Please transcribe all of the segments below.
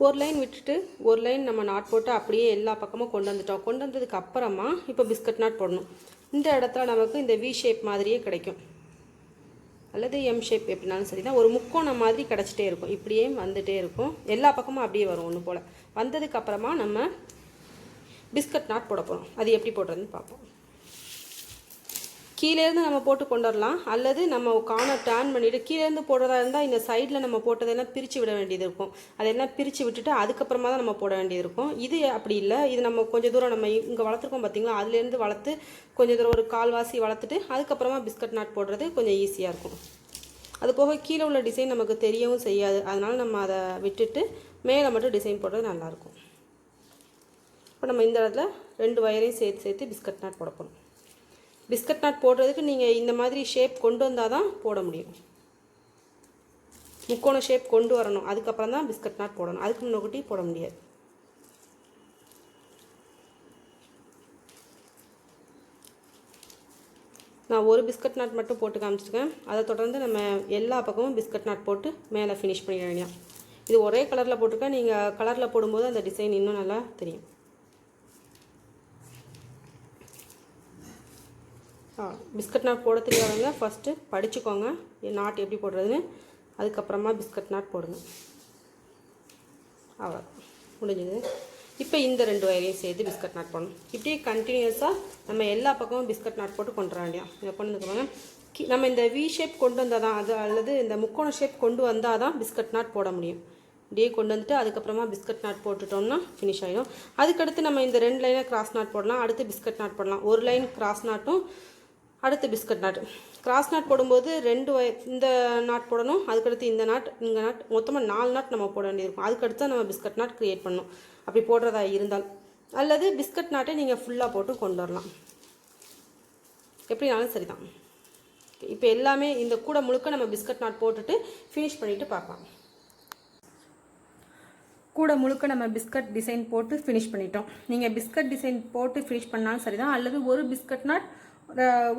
ஒரு லைன் விட்டுட்டு ஒரு லைன் நம்ம நாட் போட்டு அப்படியே எல்லா பக்கமும் கொண்டு வந்துட்டோம். கொண்டு வந்ததுக்கு அப்புறமா இப்போ பிஸ்கட் நாட் போடணும். இந்த இடத்துல நமக்கு இந்த வி ஷேப் மாதிரியே கிடைக்கும், அல்லது எம் ஷேப் எப்படினாலும் சரி தான். ஒரு முக்கோணம் மாதிரி கிடச்சிட்டே இருக்கும், இப்படியே வந்துகிட்டே இருக்கும், எல்லா பக்கமும் அப்படியே வரும் ஒன்று போல். வந்ததுக்கப்புறமா நம்ம பிஸ்கட் நாட் போட போகிறோம். அது எப்படி போடுறதுன்னு பார்ப்போம். கீழேருந்து நம்ம போட்டு கொண்டு வரலாம், அல்லது நம்ம கார்னர் டர்ன் பண்ணிவிட்டு கீழேருந்து போடுறதா இருந்தால் இந்த சைடில் நம்ம போட்டதெல்லாம் பிரித்து விட வேண்டியது இருக்கும். அதெல்லாம் பிரித்து விட்டுட்டு அதுக்கப்புறமா தான் நம்ம போட வேண்டியது இருக்கும். இது அப்படி இல்லை, இது நம்ம கொஞ்சம் தூரம் நம்ம இங்கே வளர்த்துருக்கோம் பார்த்திங்களா, அதுலேருந்து வளர்த்து கொஞ்சம் தூரம் ஒரு கால்வாசி வளர்த்துட்டு அதுக்கப்புறமா பிஸ்கட் நாட் போடுறது கொஞ்சம் ஈஸியாக இருக்கும். அது போக கீழே உள்ள டிசைன் நமக்கு தெரியவும் செய்யாது, அதனால் நம்ம அதை விட்டுட்டு மேலே மட்டும் டிசைன் போடுறது நல்லாயிருக்கும். இப்போ நம்ம இந்த இடத்துல 2 வயரையும் சேர்த்து பிஸ்கட் நாட் போட போகிறோம். பிஸ்கட் நாட் போடுறதுக்கு நீங்கள் இந்த மாதிரி ஷேப் கொண்டு வந்தால் தான் போட முடியும். முக்கோண ஷேப் கொண்டு வரணும், அதுக்கப்புறம் தான் பிஸ்கட் நாட் போடணும். அதுக்கு முன்னாடி போட முடியாது. நான் ஒரு பிஸ்கட் நாட் மட்டும் போட்டு காமிச்சிருக்கேன். அதை தொடர்ந்து நம்ம எல்லா பக்கமும் பிஸ்கட் நாட் போட்டு மேலே ஃபினிஷ் பண்ணிட வேண்டியதான். இது ஒரே கலரில் போட்டிருக்கேன், நீங்கள் கலரில் போடும்போது அந்த டிசைன் இன்னும் நல்லா தெரியும். பிஸ்கட் நாட் போட தெரியாதவங்க ஃபஸ்ட்டு படிச்சுக்கோங்க நாட் எப்படி போடுறதுன்னு, அதுக்கப்புறமா பிஸ்கட் நாட் போடுங்க. அவ்வளோ முடிஞ்சது. இப்போ இந்த 2 வயரையும் சேர்த்து பிஸ்கட் நாட் போடணும். இப்படியே கண்டினியூஸாக நம்ம எல்லா பக்கமும் பிஸ்கட் நாட் போட்டு கொண்டு வர வேண்டியதான். இதை கொண்டு வந்துக்கோங்க. நம்ம இந்த வி ஷேப் கொண்டு வந்தால் தான், அது அல்லது இந்த முக்கோண ஷேப் கொண்டு வந்தால் தான் பிஸ்கட் நாட் போட முடியும். இப்படியே கொண்டு வந்துட்டு அதுக்கப்புறமா பிஸ்கட் நாட் போட்டுட்டோம்னா ஃபினிஷ் ஆகிடும். அதுக்கடுத்து நம்ம இந்த 2 லைனை கிராஸ் நாட் போடலாம், அடுத்து பிஸ்கட் நாட் போடலாம். ஒரு லைன் கிராஸ் நாட்டும் அடுத்து பிஸ்கட் நாட். கிராஸ் நாட் போடும்போது 2 இந்த நாட் போடணும், அதுக்கடுத்து இந்த நாட், இங்கே நாட், மொத்தமாக 4 நாட் நம்ம போட வேண்டியிருக்கும். அதுக்கடுத்து நம்ம பிஸ்கட் நாட் க்ரியேட் பண்ணணும், அப்படி போடுறதா இருந்தால். அல்லது பிஸ்கட் நாட்டை நீங்கள் ஃபுல்லாக போட்டு கொண்டு வரலாம், எப்படினாலும் சரி தான். இப்போ எல்லாமே இந்த கூட முழுக்க நம்ம பிஸ்கட் நாட் போட்டுட்டு ஃபினிஷ் பண்ணிவிட்டு பார்க்கலாம். கூட முழுக்க நம்ம பிஸ்கட் டிசைன் போட்டு ஃபினிஷ் பண்ணிட்டோம். நீங்கள் பிஸ்கட் டிசைன் போட்டு ஃபினிஷ் பண்ணாலும் சரி தான், அல்லது ஒரு பிஸ்கட் நாட்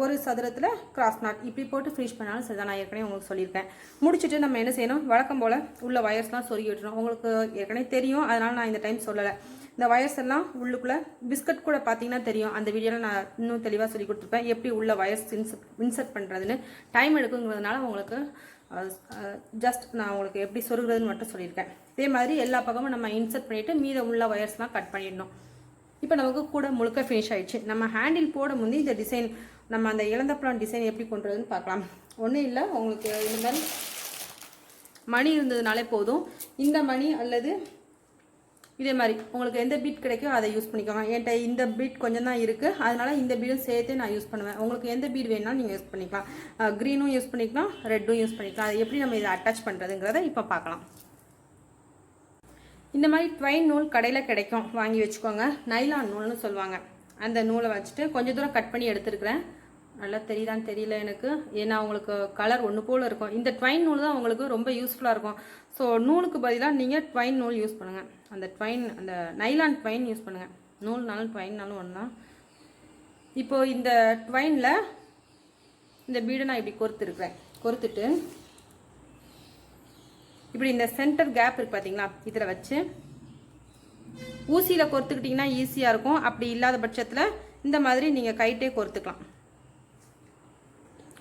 ஒரு சதுரத்தில் கிராஸ் நாட் இப்படி போட்டு ஃபினிஷ் பண்ணாலும் சரி தான். நான் ஏற்கனவே உங்களுக்கு சொல்லியிருக்கேன். முடிச்சுட்டு நம்ம என்ன செய்யணும், வழக்கம் போல் உள்ள வயர்ஸ்லாம் சொருகி விட்டுறோம். உங்களுக்கு ஏற்கனவே தெரியும், அதனால் நான் இந்த டைம் சொல்லலை. இந்த வயர்ஸ் எல்லாம் உள்ளுக்குள்ளே பிஸ்கட் கூட பார்த்தீங்கன்னா தெரியும், அந்த வீடியோவில் நான் இன்னும் தெளிவாக சொல்லி கொடுத்துருப்பேன் எப்படி உள்ள வயர்ஸ் இன்சர்ட் பண்ணுறதுன்னு. டைம் எடுக்குங்கிறதுனால உங்களுக்கு ஜஸ்ட் நான் உங்களுக்கு எப்படி சொருகிறதுன்னு மட்டும் சொல்லியிருக்கேன். இதே மாதிரி எல்லா பக்கமும் நம்ம இன்சர்ட் பண்ணிவிட்டு மீத உள்ள வயர்ஸ்லாம் கட் பண்ணிடணும். இப்போ நமக்கு கூட முழுக்க ஃபினிஷ் ஆகிடுச்சு. நம்ம ஹேண்டில் போட முந்தி இந்த டிசைன், நம்ம அந்த இளந்தப்பழம் டிசைன் எப்படி பண்ணுறதுன்னு பார்க்கலாம். ஒன்றும் இல்லை, உங்களுக்கு இந்த மாதிரி மணி இருந்ததுனாலே போதும். இந்த மணி அல்லது இதே மாதிரி உங்களுக்கு எந்த பீட் கிடைக்கோ அதை யூஸ் பண்ணிக்கோங்க. என்கிட்ட இந்த பீட் கொஞ்சம் தான் இருக்குது, அதனால் இந்த பீடும் சேர்த்து நான் யூஸ் பண்ணுவேன். உங்களுக்கு எந்த பீட் வேணாலும் நீங்கள் யூஸ் பண்ணிக்கலாம். க்ரீனும் யூஸ் பண்ணிக்கலாம், ரெட்டும் யூஸ் பண்ணிக்கலாம். அது எப்படி நம்ம இதை அட்டாச் பண்ணுறதுங்கிறத இப்போ பார்க்கலாம். இந்த மாதிரி ட்வைன் நூல் கடையில் கிடைக்கும், வாங்கி வச்சுக்கோங்க. நைலான் நூல்னு சொல்லுவாங்க. அந்த நூலை வச்சுட்டு கொஞ்சம் தூரம் கட் பண்ணி எடுத்துருக்கிறேன். நல்லா தெரியுதான்னு தெரியல எனக்கு, ஏன்னா உங்களுக்கு கலர் ஒன்று போல் இருக்கும். இந்த ட்வைன் நூல் தான் உங்களுக்கு ரொம்ப யூஸ்ஃபுல்லாக இருக்கும். ஸோ நூலுக்கு பதிலாக நீங்கள் ட்வைன் நூல் யூஸ் பண்ணுங்கள். அந்த நைலான் ட்வைன் யூஸ் பண்ணுங்கள். நூல்னாலும் ட்வைன்னாலும் ஒன்று தான். இப்போது இந்த ட்வைனில் இந்த பீடை நான் இப்படி கொறுத்துட்டு இப்படி இந்த சென்டர் கேப் இருக்குது பார்த்தீங்களா, இதில் வச்சு ஊசியில் கொறுத்துக்கிட்டிங்கன்னா ஈஸியாக இருக்கும். அப்படி இல்லாத பட்சத்தில் இந்த மாதிரி நீங்கள் கைட்டே கொறுத்துக்கலாம்.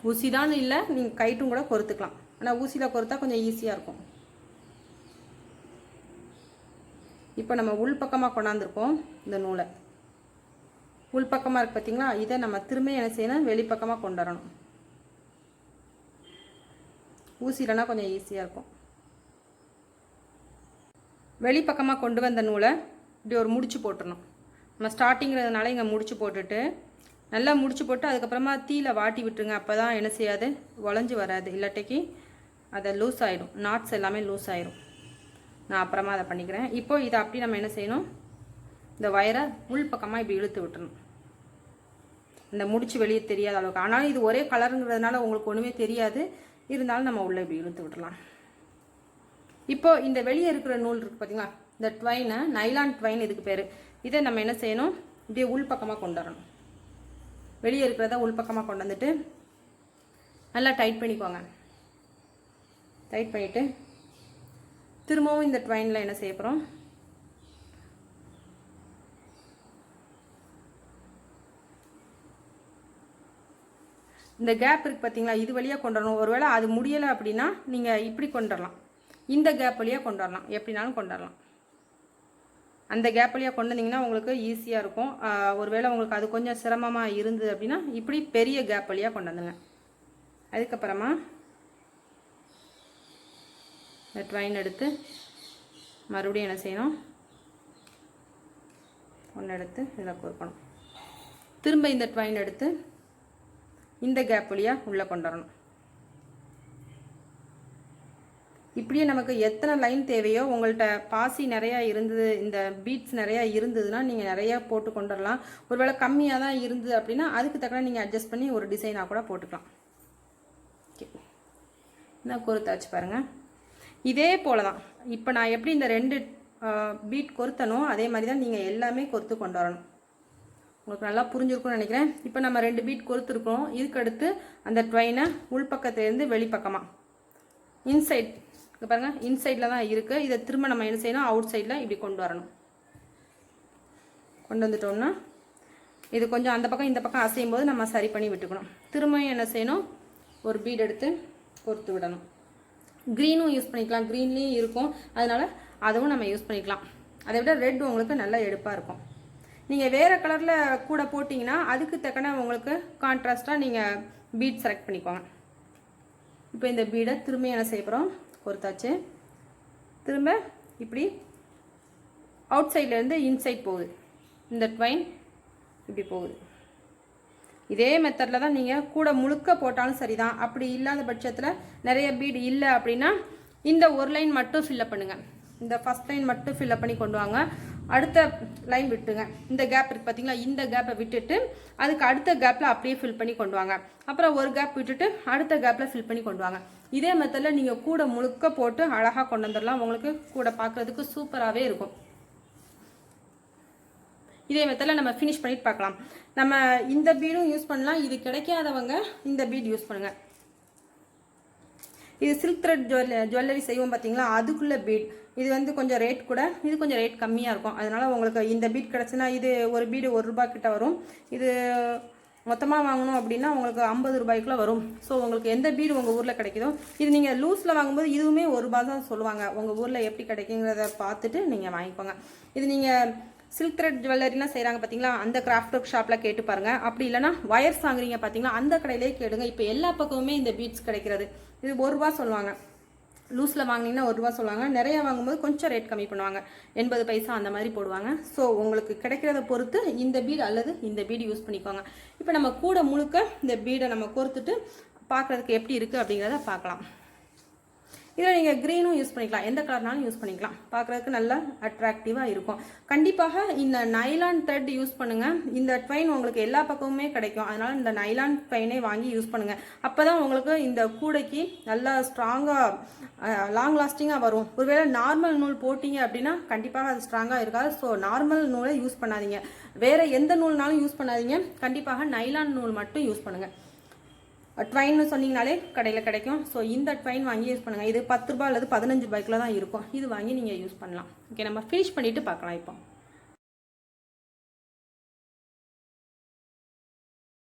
ஊசி தான் இல்லை, நீங்கள் கைட்டும் கூட கொறுத்துக்கலாம். ஆனால் ஊசியில் கொறுத்தா கொஞ்சம் ஈஸியாக இருக்கும். இப்போ நம்ம உள் பக்கமாக கொண்டாந்துருக்கோம். இந்த நூலை உள் பக்கமாக இருக்குது பார்த்தீங்களா, இதை நம்ம திரும்ப என்ன செய்யணும், வெளிப்பக்கமாக கொண்டு வரணும். ஊசிலனா கொஞ்சம் ஈஸியாக இருக்கும். வெளிப்பக்கமாக கொண்டு வந்த நூலை இப்படி ஒரு முடிச்சு போட்டுடணும். நம்ம ஸ்டார்டிங்கிறதுனால இங்கே முடிச்சு போட்டுட்டு நல்லா முடிச்சு போட்டு அதுக்கப்புறமா தீயில வாட்டி விட்டுருங்க. அப்போ தான் என்ன செய்யாது, உடஞ்சி வராது. இல்லாட்டிக்கு அதை லூஸ் ஆகிடும், நாட்ஸ் எல்லாமே லூஸ் ஆகிடும். நான் அப்புறமா அதை பண்ணிக்கிறேன். இப்போ இதை அப்படி நம்ம என்ன செய்யணும், இந்த வயரை உள் பக்கமாக இப்படி இழுத்து விட்டுறணும். இந்த முடிச்சு வெளியே தெரியாத அளவுக்கு. ஆனாலும் இது ஒரே கலருங்கிறதுனால உங்களுக்கு ஒன்றுமே தெரியாது, இருந்தாலும் நம்ம உள்ளே இப்படி இழுத்து விட்டுடலாம். இப்போ இந்த வெளியே இருக்கிற நூல் இருக்குது பார்த்தீங்களா, இந்த ட்வைனை, நைலான் ட்வைன் இதுக்கு பேர். இதை நம்ம என்ன செய்யணும், இப்படியே உள் பக்கமாக கொண்டு வரணும். வெளியே இருக்கிறத உள் பக்கமாக கொண்டு வந்துட்டு நல்லா டைட் பண்ணிக்கோங்க. டைட் பண்ணிவிட்டு திரும்பவும் இந்த ட்வைனில் என்ன செய்ய போகிறோம், இந்த கேப் இருக்குது பார்த்தீங்களா, இது வழியாக கொண்டு வரணும். ஒருவேளை அது முடியலை அப்படின்னா நீங்கள் இப்படி கொண்டு வரலாம், இந்த கேப் வழியாக கொண்டு வரலாம், எப்படினாலும் கொண்டு வரலாம். அந்த கேப் வழியாக கொண்டு வந்தீங்கன்னா உங்களுக்கு ஈஸியாக இருக்கும். ஒருவேளை உங்களுக்கு அது கொஞ்சம் சிரமமாக இருந்தது அப்படின்னா இப்படி பெரிய கேப் வழியாக கொண்டு வந்துங்க. அதுக்கப்புறமா இந்த ட்வைன் எடுத்து மறுபடியும் என்ன செய்யணும், ஒன்று எடுத்து இதில் கோர்க்கணும். திரும்ப இந்த ட்வைன் எடுத்து இந்த கேப் வழியாக உள்ளே கொண்டு வரணும். இப்படியே நமக்கு எத்தனை லைன் தேவையோ, உங்கள்கிட்ட பாசி நிறையா இருந்தது, இந்த பீட்ஸ் நிறையா இருந்ததுன்னா நீங்கள் நிறையா போட்டு கொண்டு வரலாம். ஒருவேளை கம்மியாக தான் இருந்தது அப்படின்னா அதுக்கு தக்கன நீங்கள் அட்ஜஸ்ட் பண்ணி ஒரு டிசைனாக கூட போட்டுக்கலாம். ஓகே, இந்த கொறுத்தாச்சு பாருங்கள். இதே போல் தான் இப்போ நான் எப்படி இந்த 2 பீட் கொறுத்தனோ அதே மாதிரி தான் நீங்கள் எல்லாமே கொறுத்து கொண்டு வரணும். உங்களுக்கு நல்லா புரிஞ்சிருக்கும்னு நினைக்கிறேன். இப்போ நம்ம 2 பீட் கொறுத்துருக்கோம். இதுக்கு அடுத்து அந்த ட்வைனை உள்பக்கத்துலேருந்து வெளிப்பக்கமாக இன்சைட் பாருங்கள், இன்சைடில் தான் இருக்குது. இதை திரும்ப நம்ம என்ன செய்யணும், அவுட் சைடில் இப்படி கொண்டு வரணும். கொண்டு வந்துட்டோம்னா இது கொஞ்சம் அந்த பக்கம் இந்த பக்கம் அசையும் போது நம்ம சரி பண்ணி விட்டுக்கணும். திரும்ப என்ன செய்யணும், ஒரு பீட் எடுத்து கொறுத்து விடணும். க்ரீனும் யூஸ் பண்ணிக்கலாம், க்ரீன்லேயும் இருக்கும், அதனால் அதுவும் நம்ம யூஸ் பண்ணிக்கலாம். அதை விட ரெட் உங்களுக்கு நல்லா எடுப்பாக இருக்கும். நீங்கள் வேறு கலரில் கூட போட்டிங்கன்னா அதுக்கு தக்கன உங்களுக்கு கான்ட்ராஸ்ட்டாக நீங்கள் பீட் செலக்ட் பண்ணிக்கோங்க. இப்போ இந்த பீடை திரும்ப என்ன செய்ய போகிறோம், கொறுத்தாச்சு. திரும்ப இப்படி அவுட் சைட்லேருந்து இன்சைட் போகுது, இந்த ட்வைன் இப்படி போகுது. இதே மெத்தடில் தான் நீங்கள் கூட முழுக்க போட்டாலும் சரி தான். அப்படி இல்லாத பட்சத்தில் நிறைய பீடு இல்லை அப்படின்னா இந்த ஒரு லைன் மட்டும் ஃபில்லப் பண்ணுங்கள். இந்த ஃபஸ்ட் லைன் மட்டும் ஃபில்லப் பண்ணி கொண்டு வாங்க. அடுத்த லைன் விட்டுங்க. இந்த கேப் இருக்குது பார்த்தீங்களா, இந்த கேப்பை விட்டுட்டு அதுக்கு அடுத்த கேப்பில் அப்படியே ஃபில் பண்ணி கொண்டு வாங்க. அப்புறம் ஒரு கேப் விட்டுட்டு அடுத்த கேப்பில் ஃபில் பண்ணி கொண்டு வாங்க. இதே மெத்தடில் நீங்கள் கூட முழுக்க போட்டு அழகாக கொண்டு வந்துடலாம். உங்களுக்கு கூட பார்க்குறதுக்கு சூப்பராகவே இருக்கும். இதே மெத்தடில் நம்ம ஃபினிஷ் பண்ணிட்டு பார்க்கலாம். நம்ம இந்த பீடும் யூஸ் பண்ணலாம். இது கிடைக்காதவங்க இந்த பீட் யூஸ் பண்ணுங்கள். இது சில்க் த்ரெட் ஜுவல்லரி செய்வோம் பார்த்தீங்களா, அதுக்குள்ளே பீட். இது வந்து கொஞ்சம் ரேட் கூட, இது கொஞ்சம் ரேட் கம்மியாக இருக்கும். அதனால் உங்களுக்கு இந்த பீட் கிடச்சுன்னா இது ஒரு பீடு 1 ரூபா கிட்ட வரும். இது மொத்தமாக வாங்கணும் அப்படின்னா உங்களுக்கு 50 ரூபாய்க்குள்ள வரும். ஸோ உங்களுக்கு எந்த பீடு உங்கள் ஊரில் கிடைக்குதோ, இது நீங்கள் லூஸில் வாங்கும்போது இதுவுமே 1 ரூபா தான் சொல்லுவாங்க. உங்கள் ஊரில் எப்படி கிடைக்குங்கிறத பார்த்துட்டு நீங்கள் வாங்கிக்கோங்க. இது நீங்கள் சில்க் த்ரெட் ஜுவல்லரிலாம் செய்கிறாங்க பார்த்தீங்களா, அந்த கிராஃப்ட் ஒர்க் ஷாப்பில் கேட்டு பாருங்கள். அப்படி இல்லைனா வயர்ஸ் வாங்குறீங்க பார்த்தீங்களா, அந்த கடையிலே கேளுங்க. இப்போ எல்லா பக்கமுமே இந்த பீட்ஸ் கிடைக்கிறது. இது 1 ரூபா சொல்லுவாங்க. லூஸில் வாங்கினீங்கன்னா 1 ரூபா சொல்லுவாங்க. நிறையா வாங்கும்போது கொஞ்சம் ரேட் கம்மி பண்ணுவாங்க, 80 பைசா அந்த மாதிரி போடுவாங்க. ஸோ உங்களுக்கு கிடைக்கிறத பொறுத்து இந்த பீடு அல்லது இந்த பீடு யூஸ் பண்ணிக்கோங்க. இப்போ நம்ம கூட முழுக்க இந்த பீடை நம்ம கோர்த்துட்டு பார்க்குறதுக்கு எப்படி இருக்குது அப்படிங்கிறத பார்க்கலாம். இதில் நீங்கள் க்ரீனும் யூஸ் பண்ணிக்கலாம், எந்த கலர்னாலும் யூஸ் பண்ணிக்கலாம். பார்க்குறதுக்கு நல்லா அட்ராக்டிவாக இருக்கும். கண்டிப்பாக இந்த நைலான் த்ரெட் யூஸ் பண்ணுங்கள். இந்த ட்வைன் உங்களுக்கு எல்லா பக்கமுமே கிடைக்கும். அதனால் இந்த நைலான் ட்வைனே வாங்கி யூஸ் பண்ணுங்கள். அப்போ தான் உங்களுக்கு இந்த கூடைக்கு நல்லா ஸ்ட்ராங்காக லாங் லாஸ்டிங்காக வரும். ஒருவேளை நார்மல் நூல் போட்டிங்க அப்படின்னா கண்டிப்பாக அது ஸ்ட்ராங்காக இருக்காது. ஸோ நார்மல் நூலை யூஸ் பண்ணாதீங்க, வேறு எந்த நூல்னாலும் யூஸ் பண்ணாதீங்க. கண்டிப்பாக நைலான் நூல் மட்டும் யூஸ் பண்ணுங்கள். ட்வைன்னு சொன்னீங்கனாலே கடையில் கிடைக்கும். ஸோ இந்த ட்வைன் வாங்கி யூஸ் பண்ணுங்கள். இது 10 ரூபா அல்லது 15 ரூபாய்க்குள்ள தான் இருக்கும். இது வாங்கி நீங்கள் யூஸ் பண்ணலாம். ஓகே, நம்ம ஃபினிஷ் பண்ணிவிட்டு பார்க்கலாம் இப்போ.